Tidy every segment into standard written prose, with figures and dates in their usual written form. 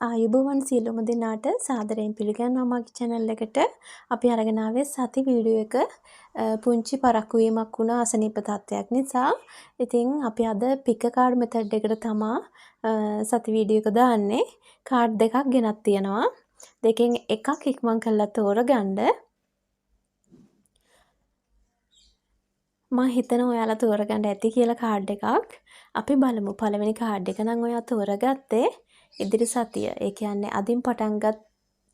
ආයුබෝවන් සියලුම දෙනාට සාදරයෙන් පිළිගන්නවා මගේ channel එකට. අපි අරගෙන ආවේ සති වීඩියෝ එක පුංචි පරක්කු වීමක් වුණා අසනීප තත්ත්වයක් නිසා. ඉතින් අපි අද pick a card method එකට තමා සති වීඩියෝ එක දාන්නේ. කාඩ් දෙකක් ගෙනත් තියෙනවා. දෙකෙන් එකක් ඉක්මන් කරලා තෝරගන්න. මම හිතනවා ඔයාලා තෝරගන්න ඇති කියලා කාඩ් එකක්. අපි බලමු පළවෙනි කාඩ් එක නම් ඔයා තෝරගත්තේ ඉදිරි සතිය. ඒ කියන්නේ අදින් පටන් ගත්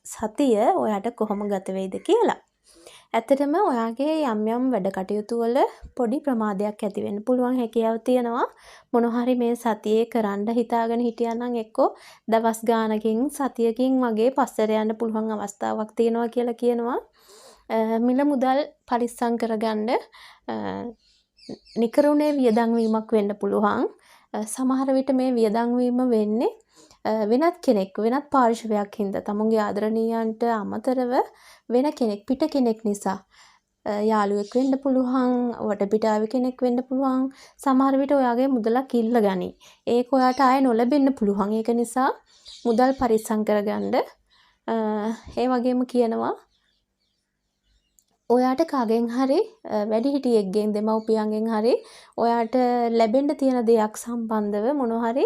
සතිය ඔයාට කොහොම ගත වෙයිද කියලා. ඇත්තටම ඔයාගේ යම් යම් වැඩ කටයුතු වල පොඩි ප්‍රමාදයක් ඇති වෙන්න පුළුවන් හැකියාව තියෙනවා. මොන හරි මේ සතියේ කරන්න හිතාගෙන හිටියා නම් එක්කෝ දවස් ගානකින් සතියකින් වගේ පස්සට යන්න පුළුවන් අවස්ථාවක් තියෙනවා කියලා කියනවා. මිල මුදල් පරිස්සම් කරගන්න නිකරුණේ වියදම් වීමක් වෙන්න පුළුවන්. සමහර විට මේ වියදම් වීම වෙන්නේ වෙනත් කෙනෙක් වෙනත් පාර්ශවයක් හින්දා තමුන්ගේ ආදරණීයන්ට අමතරව වෙන කෙනෙක් පිට කෙනෙක් නිසා යාළුවෙක් වෙන්න පුළුවන් වටපිටාවේ කෙනෙක් වෙන්න පුළුවන් සමහර විට ඔයාගේ මුදලක් ඉල්ලගනි. ඒක ඔයාට ආයෙ නොලැබෙන්න පුළුවන්. ඒක නිසා මුදල් පරිස්සම් කරගන්න. ඒ වගේම කියනවා ඔයාට කාගෙන් හරි වැඩිහිටියෙක්ගෙන් දෙමව්පියන්ගෙන් හරි ඔයාට ලැබෙන්න තියෙන දෙයක් සම්බන්ධව මොන හරි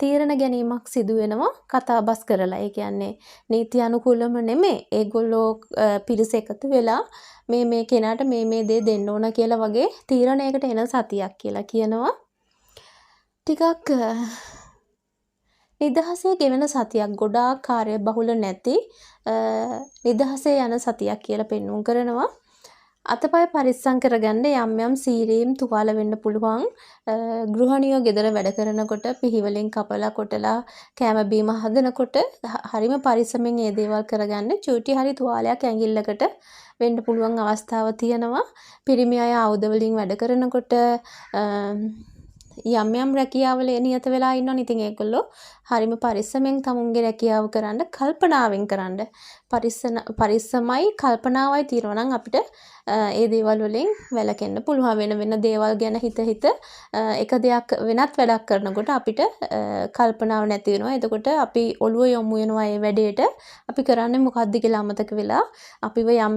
තීරණ ගැනීමක් සිදු වෙනවා කතාබස් කරලා. ඒ කියන්නේ නීති අනුකූලම නෙමෙයි. ඒගොල්ලෝ පිරිස එකතු වෙලා මේ කෙනාට මේ දේ දෙන්න ඕන කියලා වගේ තීරණයකට එන සතියක් කියලා කියනවා. ටිකක් නිදහසේ ගෙවෙන සතියක් ගොඩාක් කාර්යබහුල නැති නිදහසේ යන සතියක් කියලා පෙන්වුම් කරනවා. අතපය පරිස්සම් කරගන්න යම් යම් සීරීම් තුවාල වෙන්න පුළුවන්. ගෘහණියෝ ගෙදර වැඩ කරනකොට පිහිවලින් කපලා කොටලා කෑම බීම හදනකොට හරිම පරිස්සමෙන් මේ දේවල් කරගන්න. චූටි හරි තුවාලයක් ඇඟිල්ලකට වෙන්න පුළුවන් අවස්ථාව තියෙනවා. පිරිමි අය ආයුධ වලින් වැඩ කරනකොට යම් යම් රැකියාවල නියත වෙලා ඉන්නවනේ. ඉතින් ඒගොල්ලෝ හරිම පරිස්සමෙන් තමුන්ගේ රැකියාව කරන්න කල්පනාවෙන් කරන්න. පරිස්සමයි කල්පනාවයි තියෙනවා නම් අපිට ඒ දේවල් වලින් වැළකෙන්න පුළුවන්. වෙන දේවල් ගැන හිත එක දෙයක් වෙනත් වැඩක් කරනකොට අපිට කල්පනාව නැති වෙනවා. එතකොට අපි ඔළුව යොමු වෙනවා ඒ වැඩේට. අපි කරන්නේ මොකද්ද කියලා අමතක වෙලා අපිව යම්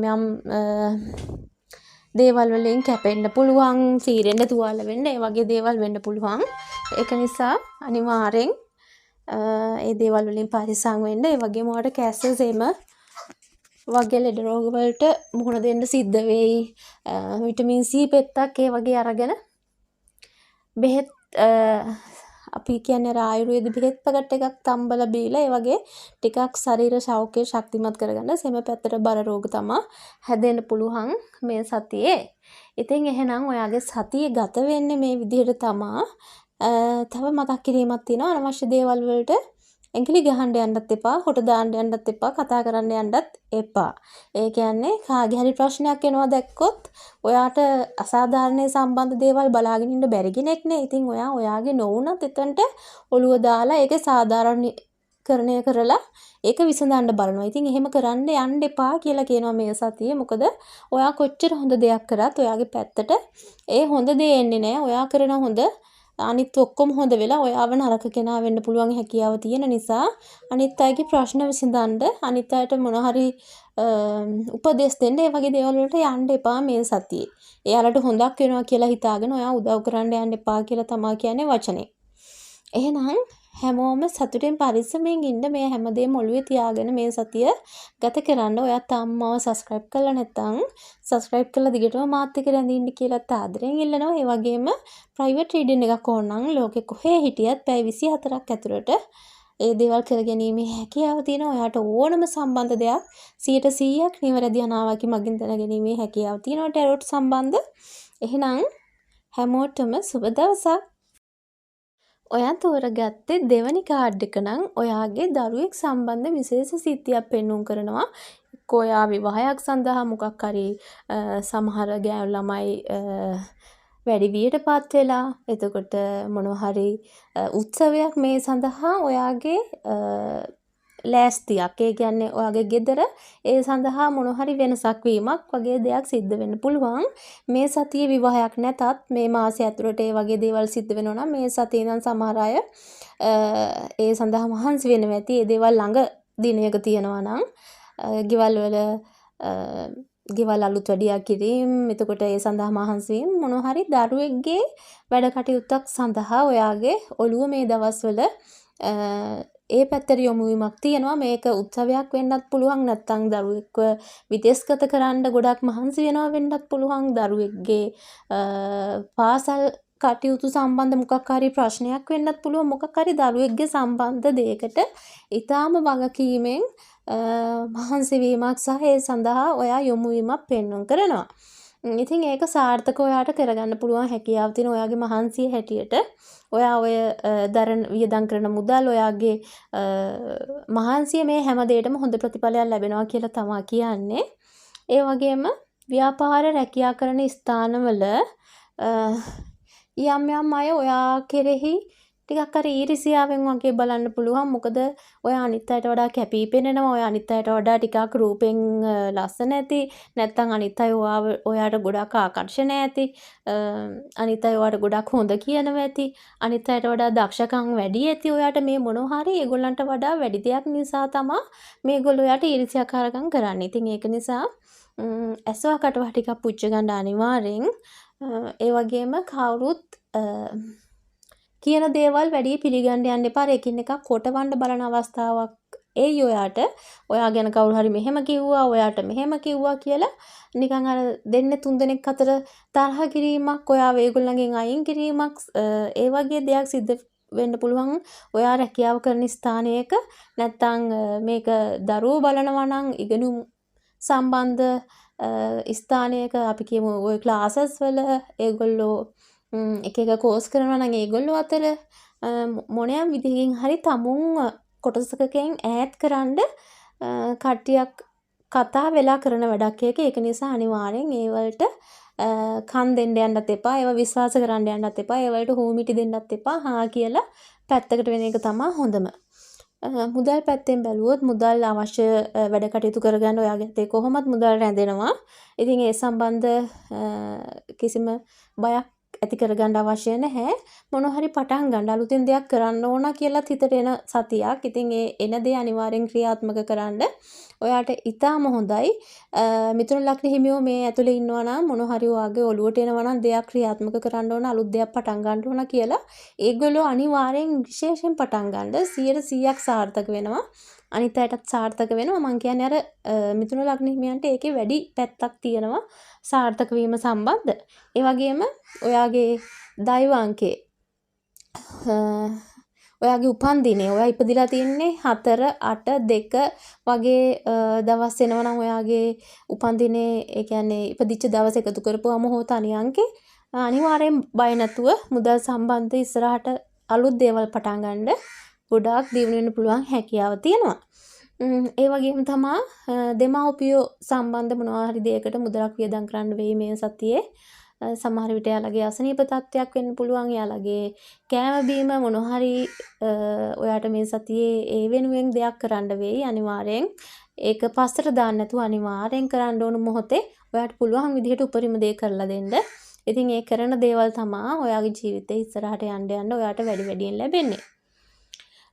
දේවල් වලින් කැපෙන්න පුළුවන්, සීරෙන්න තුවාල වෙන්න, ඒ වගේ දේවල් වෙන්න පුළුවන්. ඒක නිසා අනිවාර්යෙන් ඒ දේවල් වලින් පරිස්සම් වෙන්න. ඒ වගේම ඔයාලට කැස්සෙම වගේ ලෙඩ රෝග වලට මුහුණ දෙන්න සිද්ධ වෙයි. විටමින් C පෙත්තක් ඒ වගේ අරගෙන බෙහෙත් අපි කියන්නේ ආයුර්වේද බෙහෙත් පැකට් එකක් තම්බලා බීලා ඒ වගේ ටිකක් ශරීර සෞඛ්‍යය ශක්තිමත් කරගන්න සෙම පැත්තට බර රෝග තමයි හැදෙන්න පුළුවන් මේ සතියේ. ඉතින් එහෙනම් ඔයාගේ සතිය ගත වෙන්නේ මේ විදිහට තමයි. තව මතක් කිරීමක් තියෙනවා. අනවශ්‍ය දේවල් වලට ඇඟිලි ගහන්න යන්නත් එපා, හොට දාන්න යන්නත් එපා, කතා කරන්න යන්නත් එපා. ඒ කියන්නේ කාගේ හරි ප්‍රශ්නයක් එනවා දැක්කොත් ඔයාට අසාධාරණ සම්බන්ධ දේවල් බලාගෙන ඉන්න බැරි කෙනෙක් නේ. ඉතින් ඔයාගේ නොවුනත් එතනට ඔළුව දාලා ඒකේ සාධාරණීකරණය කරලා ඒක විසඳන්න බලනවා. ඉතින් එහෙම කරන්න යන්න එපා කියලා කියනවා මේ සතියේ. මොකද ඔයා කොච්චර හොඳ දෙයක් කරත් ඔයාගේ පැත්තට ඒ හොඳ දේ එන්නේ නැහැ. ඔයා කරන හොඳ අනිත් ඔක්කොම හොඳ වෙලා ඔයාව නරක කෙනා වෙන්න පුළුවන් හැකියාව තියෙන නිසා අනිත් අයගේ ප්‍රශ්න විසඳන්න අනිත් අයට මොන හරි උපදෙස් දෙන්න ඒ වගේ දේවල් වලට යන්න එපා මේ සතියේ. එයාලට හොඳක් වෙනවා කියලා හිතාගෙන ඔයා උදව් කරන්න යන්න එපා කියලා තමයි කියන්නේ වචනේ. එහෙනම් හැමෝම සතුටින් පරිස්සමෙන් ඉන්න මේ හැමදේම ඔළුවේ තියාගෙන මේ සතිය ගත කරන්න. ඔයා තාමව subscribe කරලා නැත්නම් subscribe කරලා දිගටම මාත් එක්ක රැඳින්න කියලා ආදරෙන් ඉල්ලනවා. ඒ වගේම private reading එකක් ඕන නම් ලෝකෙ කොහේ හිටියත් පැය 24ක් ඇතුළත ඒ දේවල් කරගැනීමේ හැකියාව තියෙනවා. ඔයාට ඕනම සම්බන්ධ දෙයක් 100%ක් නිවැරදි අනාවකි මගින් දැනගැනීමේ හැකියාව තියෙනවා ටැරොට් සම්බන්ධ. එහෙනම් හැමෝටම සුබ දවසක්. ඔයා තෝරගත්තේ දෙවනි කාඩ් එක නම් ඔයාගේ දරුවෙක් සම්බන්ධ විශේෂ සිද්ධියක් පෙන්වුම් කරනවා. ඔයා විවාහයක් සඳහා මොකක් හරි සමහර ගෑනු ළමයි වැඩි වියටපත් වෙලා එතකොට මොනවා හරි උත්සවයක් මේ සඳහා ඔයාගේ ලෑස්තියක්. ඒ කියන්නේ ඔයාගේ ගෙදර ඒ සඳහා මොන හරි වෙනසක් වීමක් වගේ දෙයක් සිද්ධ වෙන්න පුළුවන්. මේ සතියේ විවාහයක් නැතත් මේ මාසය ඇතුළත ඒ වගේ දේවල් සිද්ධ වෙනවා නම් මේ සතියේ ඉඳන් සමහර අය ඒ සඳහා මහන්සි වෙනවා ඇති. ඒ දේවල් ළඟ දිනයක තියෙනවා නම් ගෙවල් වල ගෙවල් අලුත් වැඩියා කිරීම, එතකොට ඒ සඳහා මහන්සි වීම මොනවා හරි දරුවෙක්ගේ වැඩ කටයුත්තක් සඳහා ඔයාගේ ඔළුව මේ දවස්වල ඒ පැත්තට යොමු වීමක් තියෙනවා. මේක උත්සවයක් වෙන්නත් පුළුවන්, නැත්නම් දරුවෙක්ව විදේශගත කරන්න ගොඩක් මහන්සි වෙනවා වෙන්නත් පුළුවන්. දරුවෙක්ගේ පාසල් කටයුතු සම්බන්ධ මොකක් හරි ප්‍රශ්නයක් වෙන්නත් පුළුවන්. මොකක් හරි දරුවෙක්ගේ සම්බන්ධ දෙයකට ඊටාම වගකීමෙන් මහන්සි වීමක් සහ ඒ සඳහා ඔයා යොමු වීමක් පෙන්වන්න කරනවා. ඉතින් ඒක සාර්ථකව ඔයාට කරගන්න පුළුවන් හැකියාව තියෙන ඔයාගේ මහන්සිය හැටියට ඔයා ඔය දරන වියදම් කරන මුදල් ඔයාගේ මහන්සිය මේ හැම දෙයකටම හොඳ ප්‍රතිඵලයක් ලැබෙනවා කියලා තමයි කියන්නේ. ඒ වගේම ව්‍යාපාර රැකියා කරන ස්ථානවල යම් යම් අය ඔයා කෙරෙහි ටිකක් හරි ඊර්ෂ්‍යාවෙන් වගේ බලන්න පුළුවන්. මොකද ඔයා අනිත් අයට වඩා කැපී පෙනෙනවා. ඔයා අනිත් අයට වඩා ටිකක් රූපෙන් ලස්සන ඇති. නැත්නම් අනිත් අය ඔයාට ගොඩක් ආකර්ෂණ ඇති. අනිත් අය ඔයාට ගොඩක් හොඳ කියනවා ඇති. අනිත් අයට වඩා දක්ෂකම් වැඩි ඇති. ඔයාට මේ මොනවා හරි ඒගොල්ලන්ට වඩා වැඩි දෙයක් නිසා තමයි මේගොල්ලෝ ඔයාට ඊර්ෂ්‍යාකාරකම් කරන්නේ. ඉතින් ඒක නිසා ඇස්වා කටවා ටිකක් පුච්ච ගන්න අනිවාර්යෙන්. ඒ වගේම කවුරුත් කියන දේවල් වැඩි පිළිගන්න යන්න එපා. එකින් එකක් කොටවන්න බලන අවස්ථාවක් එයි ඔයාට. ඔයා ගැන කවුරු හරි මෙහෙම කිව්වා, ඔයාට මෙහෙම කිව්වා කියලා නිකන් අර දෙන්න තුන් දෙනෙක් අතර තරහ කිරීමක්, ඔයාව ඒගොල්ලන්ගෙන් අයින් කිරීමක්, ඒ වගේ දෙයක් සිද්ධ වෙන්න පුළුවන් ඔයා රැකියාව කරන ස්ථානයක. නැත්තම් මේක දරුවෝ බලනවා නම් ඉගෙනුම් සම්බන්ධ ස්ථානයක අපි කියමු ඔය ක්ලාසස් වල ඒගොල්ලෝ එක එක කෝස් කරනවා නම් ඒගොල්ලෝ අතර මොනියම් විදිහකින් හරි තමුන් කොටසකකින් ඈඩ් කරන්න කට්ටියක් කතා වෙලා කරන වැඩක් එක. ඒක නිසා අනිවාර්යෙන් ඒ වලට කන් දෙන්න යන්නත් එපා. ඒව විශ්වාස කරන්න යන්නත් එපා. ඒ වලට හෝමිටි දෙන්නත් එපා. හා කියලා පැත්තකට වෙන එක තමයි හොඳම. මුදල් පැත්තෙන් බැලුවොත් මුදල් අවශ්‍ය වැඩ කටයුතු කරගන්න ඔයාගේ හිතේ කොහොමත් මුදල් රැඳෙනවා. ඉතින් ඒ සම්බන්ධ කිසිම බයක් ඇති කරගන්න අවශ්‍ය නැහැ. මොනවා හරි පටන් ගන්න අලුතෙන් දෙයක් කරන්න ඕන කියලා හිතට එන සතියක්. ඉතින් ඒ එන දේ අනිවාර්යෙන් ක්‍රියාත්මක කරන්න ඔයාට ඉතාම හොඳයි. මිථුන ලග්න හිමියෝ මේ ඇතුලේ ඉන්නවා නම් මොනවා හරි ඔයාගේ ඔළුවට එනවා නම් දෙයක් ක්‍රියාත්මක කරන්න ඕන, අලුත් දෙයක් පටන් ගන්න ඕන කියලා ඒගොල්ලෝ අනිවාර්යෙන් විශේෂයෙන් පටන් ගන්න 100% සාර්ථක වෙනවා. අනිත් අයටත් සාර්ථක වෙනවා. මම කියන්නේ අර මිථුන ලග්න හිමියන්ට ඒකේ වැඩි පැත්තක් තියෙනවා සාර්ථක වීම සම්බන්ධ. ඒ වගේම ඔයාගේ දෛව අංකේ ඔයාගේ උපන්දිනේ ඔයා ඉපදිලා තින්නේ 4 8 2 වගේ දවස් වෙනවා නම් ඔයාගේ උපන්දිනේ ඒ කියන්නේ ඉපදිච්ච දවස් එකතු කරපුවම හෝ තනි අංකේ අනිවාර්යෙන් බය නැතුව මුදල් සම්බන්ධ ඉස්සරහට අලුත් දේවල් පටන් ගන්න ගොඩාක් දියුණු වෙන්න පුළුවන් හැකියාව තියෙනවා. ඒ වගේම තමයි දෙමව්පියෝ සම්බන්ධ මොනවා හරි දෙයකට මුදලක් වියදම් කරන්න වෙයි මේ සතියේ. සමහර විට යාළගේ අසනීප තත්ත්වයක් වෙන්න පුළුවන්. යාළගේ කෑම බීම මොනවා හරි ඔයාට මේ සතියේ ඒ වෙනුවෙන් දෙයක් කරන්න වෙයි. අනිවාර්යෙන් ඒක පස්සට දාන්න නැතුව අනිවාර්යෙන් කරන්න ඕන මොහොතේ ඔයාට පුළුවන් විදිහට උපරිම දේ කරලා දෙන්න. ඉතින් ඒ කරන දේවල් තමයි ඔයාගේ ජීවිතේ ඉස්සරහට යන්න ඔයාට වැඩි වැඩියෙන් ලැබෙන්නේ.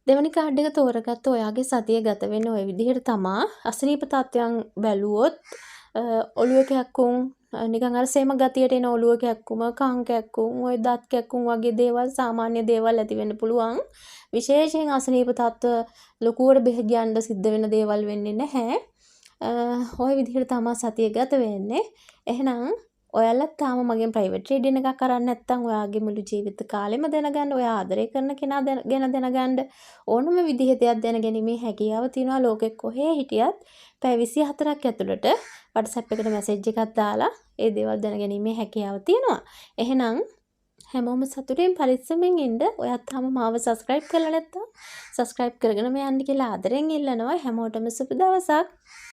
දෙවනි කාඩ් එක තෝරගත්ත ඔයාගේ සතිය ගත වෙන්නේ ওই විදිහට තමයි. අසනීප තත්ත්වයන් බැලුවොත් ඔළුව කැක්කුම් නිකන් අර සේම ගතියට එන ඔළුව කැක්කුම, කන් කැක්කුම්, ওই දත් කැක්කුම් වගේ දේවල් සාමාන්‍ය දේවල් ඇති වෙන්න පුළුවන්. විශේෂයෙන් අසනීප තත්ත්ව ලොකුවට බෙහෙත් ගන්න සිද්ධ වෙන දේවල් වෙන්නේ නැහැ. ওই විදිහට තමයි සතිය ගත වෙන්නේ. එහෙනම් ඔයාලත් තාම මගෙන් ප්‍රයිවට් රීඩින් එකක් කරන්නේ නැත්නම් ඔයාගේ මුළු ජීවිත කාලෙම දැනගන්න, ඔයා ආදරය කරන කෙනා ගැන දැනගන්න ඕනම විදිහේ දෙයක් දැනගැනීමේ හැකියාව තියෙනවා. ලෝකෙ කොහේ හිටියත් පැය 24ක් ඇතුළත WhatsApp එකට මැසේජ් එකක් දාලා ඒ දේවල් දැනගැනීමේ හැකියාව තියෙනවා. එහෙනම් හැමෝම සතුටින් පරිස්සමෙන් ඉන්න. ඔයත් තාම මාව subscribe කරලා නැත්නම් subscribe කරගෙන යන්න කියලා ආදරෙන් ඉල්ලනවා. හැමෝටම සුබ දවසක්.